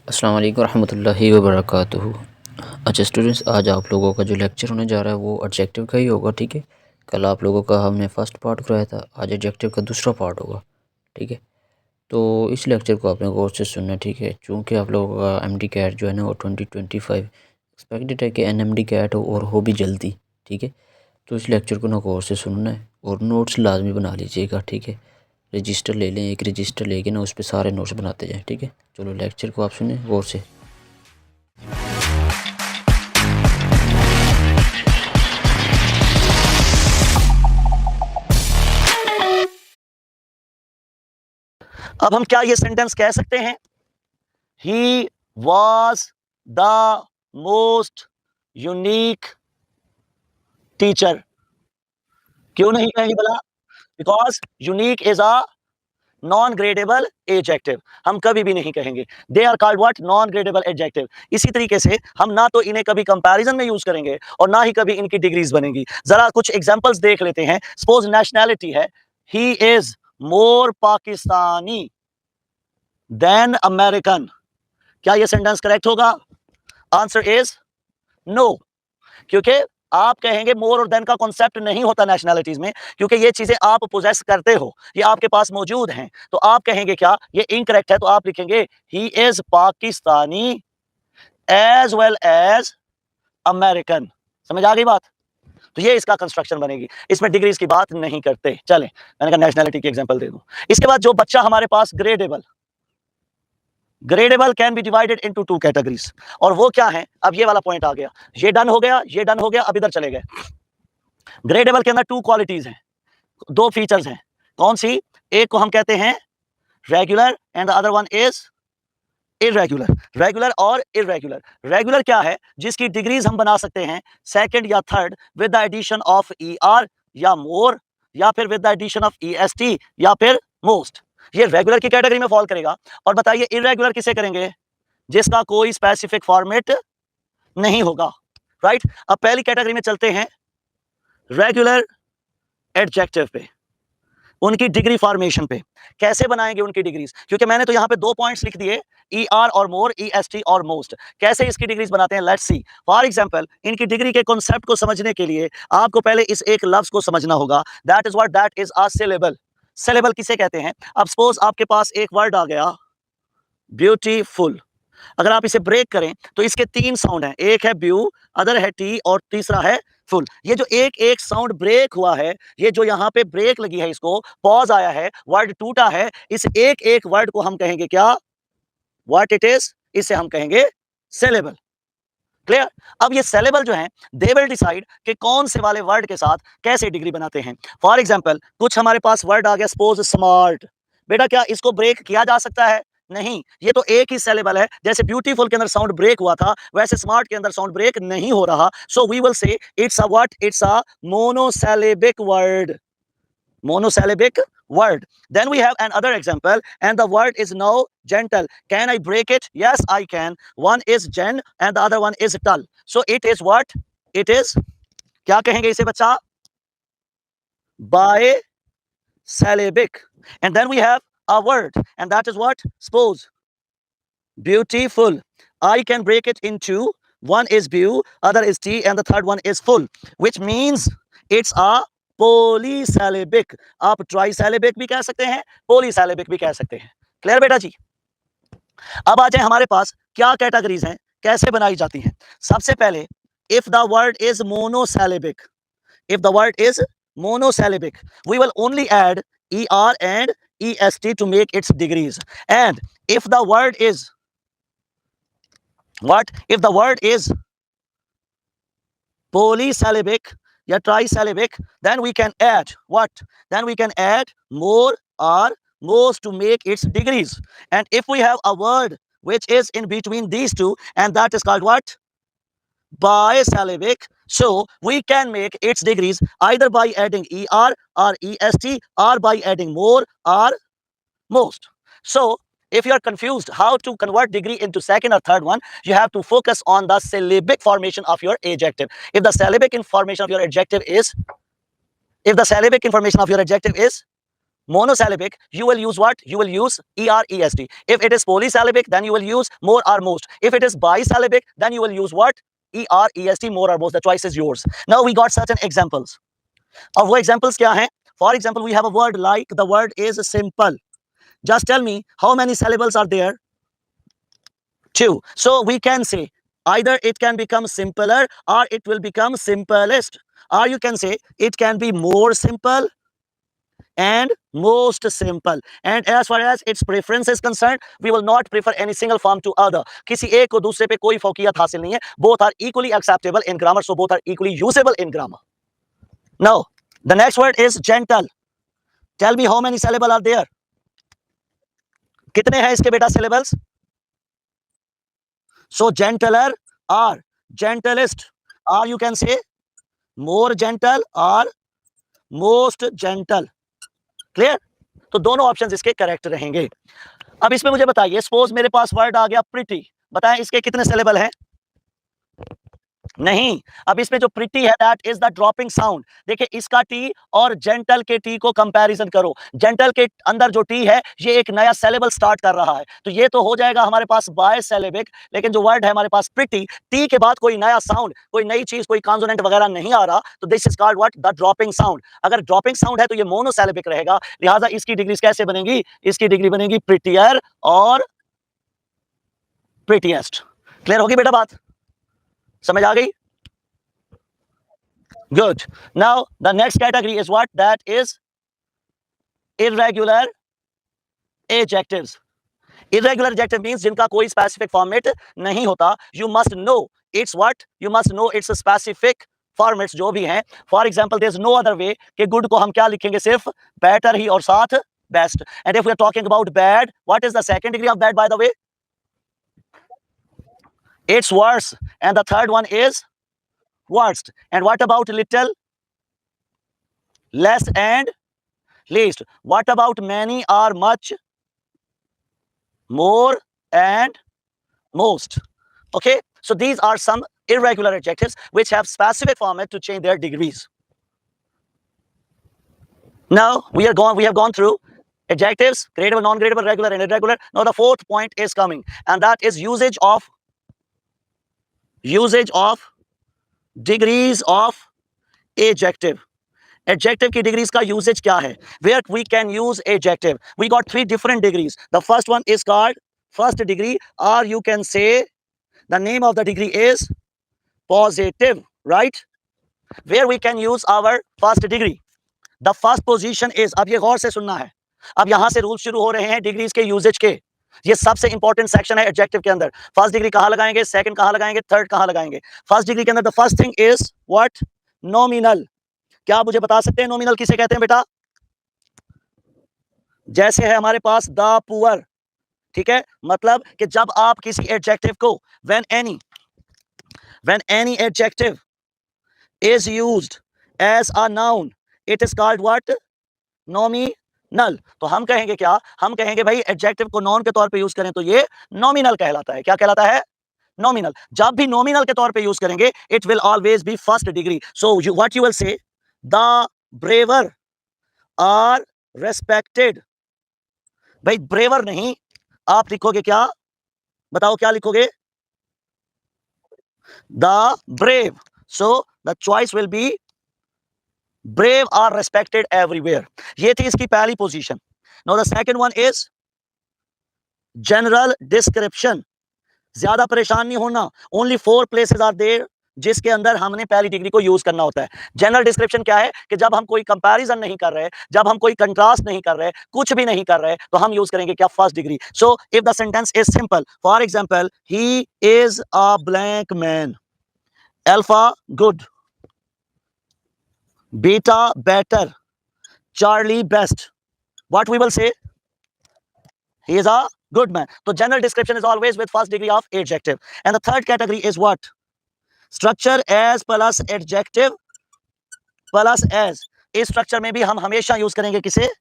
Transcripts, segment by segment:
अस्सलाम वालेकुम रहमतुल्लाहि व बरकातुहू। अच्छा स्टूडेंट्स, आज आप लोगों का जो लेक्चर होने जा रहा है वो एडजेक्टिव का ही होगा, ठीक है। कल आप लोगों का हमने फर्स्ट पार्ट कराया था, आज एडजेक्टिव का दूसरा पार्ट होगा, ठीक है। तो इस लेक्चर को आपने गौर से सुनना है, ठीक है। चूँकि आप लोगों का एमडी कैट जो है ना वो 2025 एक्सपेक्टेड है कि एनएमडी कैट हो और हो भी जल्दी, ठीक है। तो इस लेक्चर को ना गौर से सुनना है और नोट्स लाजमी बना लीजिएगा, ठीक है। रजिस्टर ले लें, एक रजिस्टर लेके ना उस पर सारे नोट्स बनाते जाएँ, ठीक है। चलो लेक्चर को आप सुने गौर से। अब हम क्या ये सेंटेंस कह सकते हैं, he was the most unique teacher? क्यों नहीं कहेंगे भला? Because unique is a non gradable adjective. हम कभी भी नहीं कहेंगे। They are called what? Non gradable adjective. इसी तरीके से हम ना तो इन्हें कभी कंपैरिजन में यूज करेंगे और ना ही कभी इनकी डिग्रीज बनेगी। जरा कुछ एग्जांपल्स देख लेते हैं। सपोज नेशनैलिटी है, he is more Pakistani than American. क्या यह सेंटेंस करेक्ट होगा? आंसर इज नो, क्योंकि आप कहेंगे मोर और देन का कॉन्सेप्ट नहीं होता नेशनैलिटीज में, क्योंकि ये चीजें आप पोजेस करते हो, ये आपके पास मौजूद हैं। तो आप कहेंगे क्या ये इनकरेक्ट है, तो आप लिखेंगे he is Pakistani as well as American. समझ आ गई बात? तो ये इसका कंस्ट्रक्शन बनेगी, इसमें डिग्रीज की बात नहीं करते। चलें, मैंने कहा नेशनैलिटी की एग्जांपल दे दूं। इसके बाद जो बच्चा हमारे पास gradable can be divided into two categories, और वो क्या है? अब ये वाला पॉइंट आ गया, ये डन हो गया, ये डन हो गया। अब इधर चले गए। ग्रेडेबल के अंदर टू क्वालिटीज हैं, दो फीचर्स हैं। कौन सी? एक को हम कहते हैं regular and the other one is irregular. Regular और इरेगुलर। रेगुलर क्या है? जिसकी डिग्रीज हम बना सकते हैं सेकंड या third with the addition of ER या मोर, या फिर with the addition of EST या फिर मोस्ट। ये रेगुलर की कैटेगरी में फॉल करेगा। और बताइए इरेगुलर किसे करेंगे? जिसका कोई स्पेसिफिक फॉर्मेट नहीं होगा, राइट। अब पहली कैटेगरी में चलते हैं, रेगुलर एडजेक्टिव पे, उनकी डिग्री फॉर्मेशन पे। कैसे बनाएंगे उनकी डिग्रीज? क्योंकि मैंने तो यहां पे दो पॉइंट्स लिख दिए, ER और मोर, EST और मोस्ट। कैसे इसकी डिग्रीज बनाते हैं, लेट्स सी। फॉर एग्जांपल, इनकी डिग्री के कॉन्सेप्ट को समझने के लिए आपको पहले इस एक लफ्ज को समझना होगा। That is what? That is a syllable. Syllable किसे कहते हैं? अब सपोज आपके पास एक वर्ड आ गया ब्यूटीफुल। अगर आप इसे ब्रेक करें तो इसके तीन साउंड हैं, एक है ब्यू, अदर है टी और तीसरा है फुल। ये जो एक एक साउंड ब्रेक हुआ है, ये जो यहाँ पे ब्रेक लगी है, इसको पॉज आया है, वर्ड टूटा है, इस एक एक वर्ड को हम कहेंगे क्या? What it is? इसे हम कहेंगे सिलेबल। क्लियर? अब ये सिलेबल जो है, दे विल डिसाइड कि कौन से वाले वर्ड के साथ कैसे डिग्री बनाते हैं। फॉर एग्जाम्पल, कुछ हमारे पास वर्ड आ गया सपोज स्मार्ट। बेटा क्या इसको ब्रेक किया जा सकता है? नहीं, ये तो एक ही सिलेबल है। जैसे ब्यूटीफुल के अंदर साउंड ब्रेक हुआ था, वैसे स्मार्ट के अंदर साउंड ब्रेक नहीं हो रहा। So we will say it's a what? It's a monosyllabic word. Monosyllabic word. Then we have another example, and the word is now gentle. Can I break it? Yes, I can. One is gen and the other one is tull. So it is what? It is, क्या कहेंगे इसे बच्चा? Bisyllabic. And then we have a word, and that is what? Suppose beautiful. I can break it into, one is beau, other is t, and the third one is full, which means it's a polysyllabic. आप ट्राइसैलेबिक भी कह सकते हैं, पोलीसैलेबिक भी कह सकते हैं। Clear बेटा जी? अब आ जाए हमारे पास क्या कैटेगरीज हैं, कैसे बनाई जाती हैं। सबसे पहले, if the word is monosyllabic, if the word is monosyllabic, we will only add ER and EST to make its degrees. And if the word is what? If the word is polysyllabic या trisyllabic, then we can add what? Then we can add more or most to make its degrees. And if we have a word which is in between these two, and that is called what? Bisyllabic. So we can make its degrees either by adding ER or EST, or by adding more or most. So if you are confused how to convert degree into second or third one, you have to focus on the syllabic formation of your adjective. If the syllabic information of your adjective is monosyllabic, you will use what? You will use EREST. If it is polysyllabic, then you will use more or most. If it is bisyllabic, then you will use what? EREST, more or most. The choice is yours. Now we got certain examples. अब वो examples क्या हैं? For example, we have a word like the word is simple. Just tell me how many syllables are there? 2. So we can say either it can become simpler or it will become simplest. Or you can say it can be more simple and most simple. And as far as its preference is concerned, we will not prefer any single form to other. किसी एक को दूसरे पे कोई फौकियत हासिल नहीं है. Both are equally acceptable in grammar, so both are equally usable in grammar. Now, the next word is gentle. Tell me how many syllables are there? कितने हैं इसके बेटा syllables? So gentler or gentlest, or you can say more gentle or most gentle. Clear? तो दोनों options इसके correct रहेंगे. अब इसमें मुझे बताइए, सपोज मेरे पास वर्ड आ गया प्रिटी, बताएं इसके कितने सिलेबल हैं? नहीं. अब इसमें जो प्रिटी है that is the dropping sound. देखिए इसका टी और जेंटल के टी को कंपैरिजन करो. जेंटल के अंदर जो टी है ये एक नया सिलेबल स्टार्ट कर रहा है, तो ये तो हो जाएगा हमारे पास बाय सिलेबिक. लेकिन जो वर्ड है हमारे पास प्रिटी, टी के बाद कोई नया साउंड, कोई नई चीज, कोई कॉन्सोनेंट वगैरह नहीं आ रहा, तो this is called what? The dropping sound. अगर ड्रॉपिंग साउंड है तो ये मोनोसिलेबिक रहेगा, लिहाजा इसकी डिग्रीज कैसे बनेगी? इसकी डिग्री बनेगी प्रिटियर और प्रिटीएस्ट. क्लियर होगी बेटा बात? समझ आ गई? Good. Now the next category is what? That is irregular adjectives. Irregular adjective means जिनका कोई specific format नहीं होता. You must know it's what? You must know its specific formats जो भी हैं. For example, there's no other way कि good को हम क्या लिखेंगे? सिर्फ better ही और साथ best. And if we are talking about bad, what is the second degree of bad, by the way? It's worse. And the third one is worst. And what about little? Less and least. What about many or much? More and most. Okay, so these are some irregular adjectives which have specific format to change their degrees. Now we have gone through adjectives: gradable, non-gradable, regular and irregular. Now the fourth point is coming, and that is usage of degrees of adjective. Adjective की degrees का usage क्या है? Where we can use adjective? We got 3 different degrees. The first one is called first degree, or you can say the name of the degree is positive, right? Where we can use our first degree. The first position is, अब ये गौर से सुनना है, अब यहां से rule शुरू हो रहे हैं डिग्रीज के यूजेज के. ये सबसे इंपॉर्टेंट सेक्शन है एडजेक्टिव के अंदर. फर्स्ट डिग्री कहां लगाएंगे, सेकंड कहां लगाएंगे, थर्ड कहां लगाएंगे. फर्स्ट डिग्री के अंदर the first thing is what? Nominal. क्या आप मुझे बता सकते हैं नॉमिनल किसे कहते हैं बेटा? जैसे है हमारे पास द पुअर, ठीक है, मतलब कि जब आप किसी एडजेक्टिव को when any adjective is used as a noun, it is called what? Nominal. तो हम कहेंगे क्या? हम कहेंगे भाई एडजेक्टिव को नाउन के तौर पे यूज करें तो ये नॉमिनल कहलाता है. क्या कहलाता है? नॉमिनल. जब भी नॉमिनल के तौर पे यूज करेंगे it will always be first degree. So what you will say, the braver are respected. भाई ब्रेवर नहीं, आप लिखोगे क्या? बताओ क्या लिखोगे? The brave. So the choice will be brave are respected everywhere. ये थी इसकी पहली position. Now the second one is general description. ज्यादा परेशान नहीं होना. Only 4 places are there जिसके अंदर हमने पहली डिग्री को यूज करना होता है. जनरल डिस्क्रिप्शन क्या है? कि जब हम कोई कंपैरिजन नहीं कर रहे, जब हम कोई कंट्रास्ट नहीं कर रहे, कुछ भी नहीं कर रहे, तो हम यूज करेंगे क्या? First degree. So if the sentence is simple, for example, he is a blank man, alpha good, beta better, Charlie best, what we will say? He is a good man. So general description is always with first degree of adjective. And the third category is what? Structure as plus adjective plus as. इस structure में भी हम हमेशा use करेंगे किसे?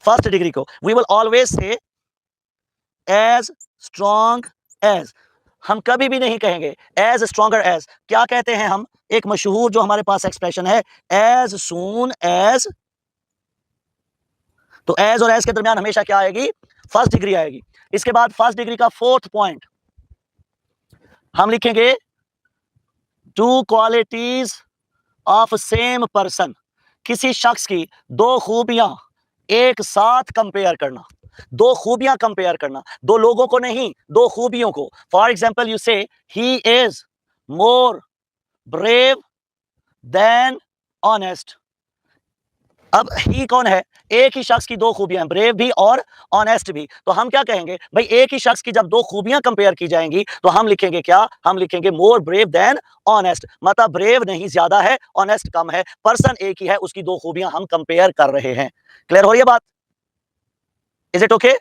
First degree को. We will always say as strong as. हम कभी भी नहीं कहेंगे as stronger as. क्या कहते हैं हम? एक मशहूर जो हमारे पास एक्सप्रेशन है, as soon as तो एज और एज के दरमियान हमेशा क्या आएगी? फर्स्ट डिग्री आएगी। इसके बाद फर्स्ट डिग्री का फोर्थ पॉइंट हम लिखेंगे two qualities of same person. किसी शख्स की दो खूबियां एक साथ कंपेयर करना, दो खूबियां कंपेयर करना, दो लोगों को नहीं, दो खूबियों को। For example you say he is more brave than honest. अब ही कौन है? एक ही शख्स की दो खूबियां, ब्रेव भी और ऑनेस्ट भी। तो हम क्या कहेंगे भाई, एक ही शख्स की जब दो खूबियां कंपेयर की जाएंगी तो हम लिखेंगे क्या? हम लिखेंगे मोर ब्रेव देन ऑनेस्ट। मतलब ब्रेव नहीं ज्यादा है, ऑनेस्ट कम है, पर्सन एक ही है, उसकी दो खूबियां हम कंपेयर कर रहे हैं। क्लियर हो रही है बात? Is it okay?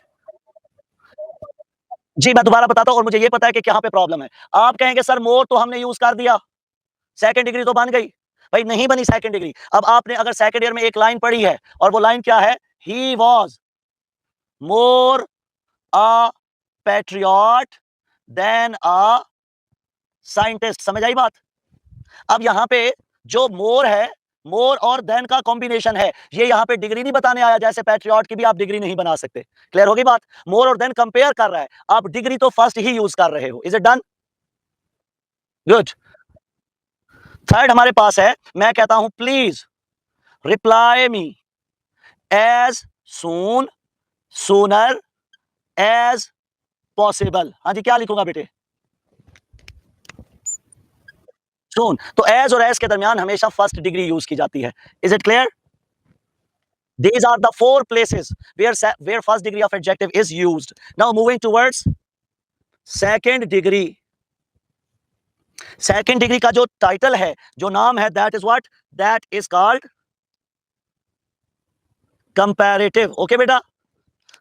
जी मैं दोबारा बताता हूं, और मुझे ये पता है कि कहां पे प्रॉब्लम है। आप कहेंगे सर मोर तो हमने यूज कर दिया, सेकंड डिग्री तो बन गई। भाई नहीं बनी सेकंड डिग्री। अब आपने अगर सेकंड ईयर में एक लाइन पढ़ी है और वो लाइन क्या है? He was more a patriot than a scientist. समझ आई बात? अब यहां पे जो मोर है, मोर और देन का कॉम्बिनेशन है, ये यहां पे डिग्री नहीं बताने आया, जैसे पैट्रियट की भी आप डिग्री नहीं बना सकते। क्लियर होगी बात? मोर और देन कंपेयर कर रहा है, आप डिग्री तो फर्स्ट ही यूज कर रहे हो। Is it done? Good. Third हमारे पास है, मैं कहता हूं please reply me as soon sooner as possible. हाँ जी, क्या लिखूंगा बेटे? सून। तो एज और एज के दरमियान हमेशा फर्स्ट डिग्री यूज की जाती है। Is it clear? These are the four places where first degree of adjective is used. Now moving towards second degree. Second degree का जो टाइटल है, जो नाम है, that is what? That is called comparative. Okay बेटा?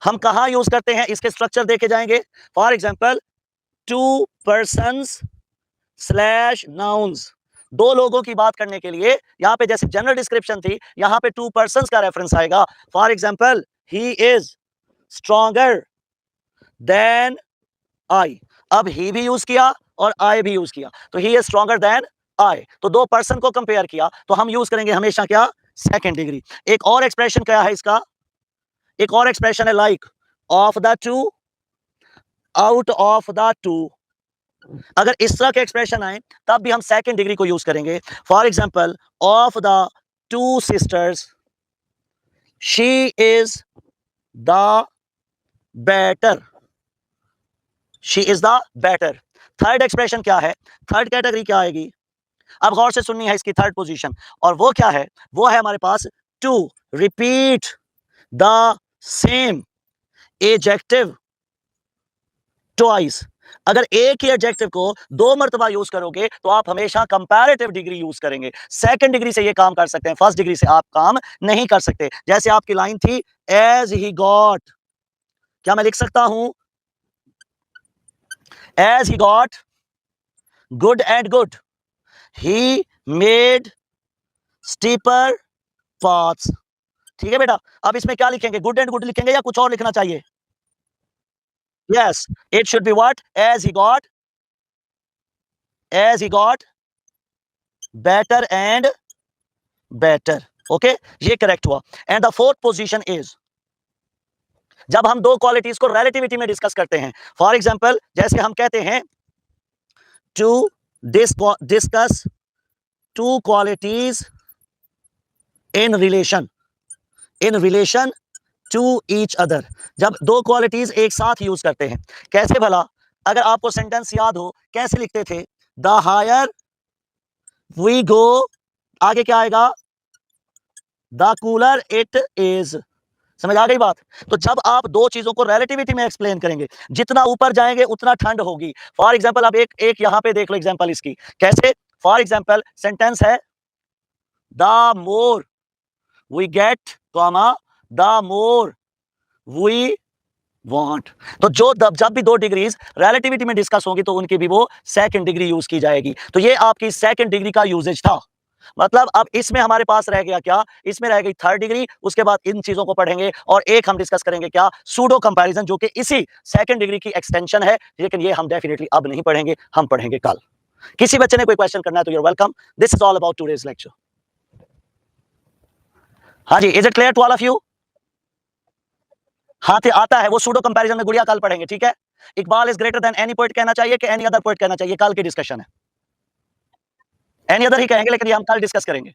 हम कहां use करते हैं, इसके स्ट्रक्चर देखे जाएंगे। For example two persons slash nouns. दो लोगों की बात करने के लिए यहां पे जैसे जनरल डिस्क्रिप्शन थी, यहां पे टू पर्संस का रेफरेंस आएगा। For example he is stronger than I. अब ही भी यूज किया और आई भी यूज किया, तो he is stronger than I. तो दो पर्सन को कंपेयर किया, तो हम यूज करेंगे हमेशा क्या? Second degree. एक और एक्सप्रेशन क्या है इसका? एक और एक्सप्रेशन है like of the two, out of the two. अगर इस तरह के एक्सप्रेशन आए तब भी हम सेकंड डिग्री को यूज करेंगे। For example of the two sisters she is the better. She is the better. Third expression क्या है? थर्ड कैटेगरी क्या आएगी? अब गौर से सुननी है इसकी थर्ड पोजीशन, और वो क्या है? वो है हमारे पास to repeat the same adjective twice. अगर एक ही एडजेक्टिव को दो मर्तबा यूज करोगे तो आप हमेशा कंपैरेटिव डिग्री यूज करेंगे। सेकंड डिग्री से ये काम कर सकते हैं, फर्स्ट डिग्री से आप काम नहीं कर सकते। जैसे आपकी लाइन थी एज ही गॉट, क्या मैं लिख सकता हूं as he got good and good he made steeper paths. ठीक है बेटा? अब इसमें क्या लिखेंगे? गुड एंड गुड लिखेंगे या कुछ और लिखना चाहिए? Yes, it should be what? As he got better and better. Okay, ये करेक्ट हुआ। And the fourth position is जब हम दो क्वालिटीज को रिलेटिविटी में डिस्कस करते हैं। फॉर एग्जांपल जैसे हम कहते हैं to discuss two qualities in relation to each other. जब दो क्वालिटीज एक साथ यूज करते हैं, कैसे भला? अगर आपको सेंटेंस याद हो, कैसे लिखते थे? द हायर वी गो, आगे क्या आएगा? The cooler it is. समझ आ गई बात? तो जब आप दो चीजों को रिलेटिविटी में एक्सप्लेन करेंगे, जितना ऊपर जाएंगे उतना ठंड होगी। फॉर एग्जांपल अब एक यहां पे देख लो एग्जांपल इसकी, कैसे? फॉर एग्जांपल सेंटेंस है the more we get comma the more we want. तो जब भी दो डिग्रीज रिलेटिविटी में डिस्कस होगी तो उनकी भी वो सेकंड डिग्री यूज की जाएगी। तो ये आपकी सेकंड डिग्री का यूजेज था। मतलब अब इसमें हमारे पास रह गया क्या? इसमें रह गई थर्ड डिग्री। उसके बाद इन चीजों को पढ़ेंगे और एक हम डिस्कस करेंगे क्या? सूडो कंपैरिजन, जो कि इसी सेकंड डिग्री की एक्सटेंशन है, लेकिन ये हम डेफिनेटली अब नहीं पढ़ेंगे, हम पढ़ेंगे कल। किसी बच्चे ने कोई क्वेश्चन करना है तो you are welcome. This is all about today's lecture. हाँ जी, is it clear to all of you? हाथ आता है, वो सूडो कंपैरिजन में गुड़िया कल पढ़ेंगे, ठीक है? Iqbal is greater than any poet कहना चाहिए कि एनी अदर पोएट कहना चाहिए, कल की डिस्कशन है। एनी अदर ही कहेंगे, लेकिन ये हम कल डिस्कस करेंगे।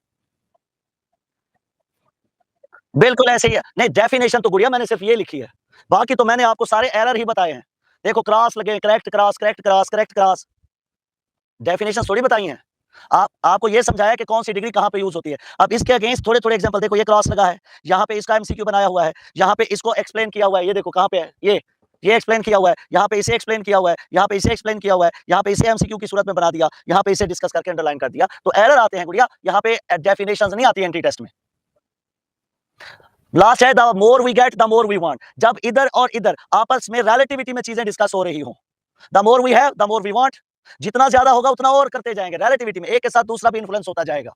बिल्कुल ऐसे ही है। नहीं, डेफिनेशन तो गुड़िया मैंने सिर्फ ये लिखी है, बाकी तो मैंने आपको सारे एरर ही बताए हैं। देखो क्रॉस लगे, correct cross, correct cross, correct cross, definition थोड़ी बताई हैं। आपको ये समझाया कि कौन सी डिग्री कहाँ पे यूज होती है। अब इसके अगेंस्ट थोड़े-थोड़े एग्जांपल देखो, ये क्रॉस लगा है, यहाँ पे इसका एमसीक्यू बनाया हुआ है, यहाँ पे इसको एक्सप्लेन किया हुआ है, ये देखो कहाँ पे है, ये एक्सप्लेन किया हुआ है, यहाँ पे इसे एक्सप्लेन किया हुआ है, यहाँ पे इसे एक्सप्लेन किया हुआ है, यहाँ पे इसे एमसीक्यू की सूरत में बना दिया, यहाँ पे इसे डिस्कस करके अंडरलाइन कर दिया। तो एरर आते हैं गुड़िया, यहाँ पे डेफिनेशंस नहीं आती एंट्री टेस्ट में। लास्ट है the more we get the more we want. जब इधर और इधर आपस में रिलेटिविटी में चीजें डिस्कस हो रही हो, the more we have the more we want, जितना ज्यादा होगा उतना और करते जाएंगे, रिलेटिविटी में एक के साथ दूसरा भी इन्फ्लुएंस होता जाएगा।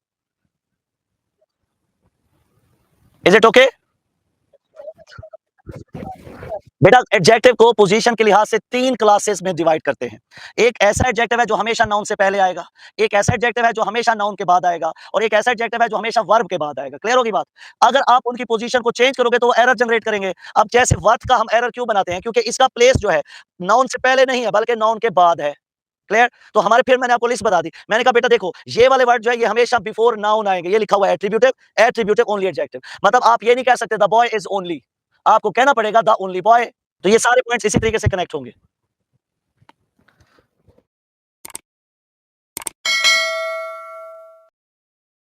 Is it okay? बेटा एडजेक्टिव को पोजीशन के लिहाज से 3 क्लासेस में डिवाइड करते हैं। एक ऐसा एडजेक्टिव है जो हमेशा नाउन से पहले आएगा, एक ऐसा एडजेक्टिव है जो हमेशा नाउन के बाद आएगा, और एक ऐसा एडजेक्टिव है जो हमेशा वर्ब के बाद आएगा। क्लियर होगी बात? अगर आप उनकी पोजीशन को चेंज करोगे तो वो एरर जनरेट करेंगे। अब जैसे वर्थ का हम एरर क्यों बनाते हैं? क्योंकि इसका प्लेस जो है नाउन से पहले नहीं है बल्कि नाउन के बाद है। क्लियर? तो हमारे फिर मैंने आपको लिस्ट बता दी। मैंने कहा बेटा देखो ये वाले वर्ड जो है ये हमेशा बिफोर नाउन आएंगे। ये लिखा हुआ है एट्रिब्यूटिव, एट्रिब्यूटिव ओनली एडजेक्टिव। मतलब आप ये नहीं कह सकते द बॉय इज ओनली, आपको कहना पड़ेगा द ओनली बॉय। तो ये सारे पॉइंट्स इसी तरीके से कनेक्ट होंगे।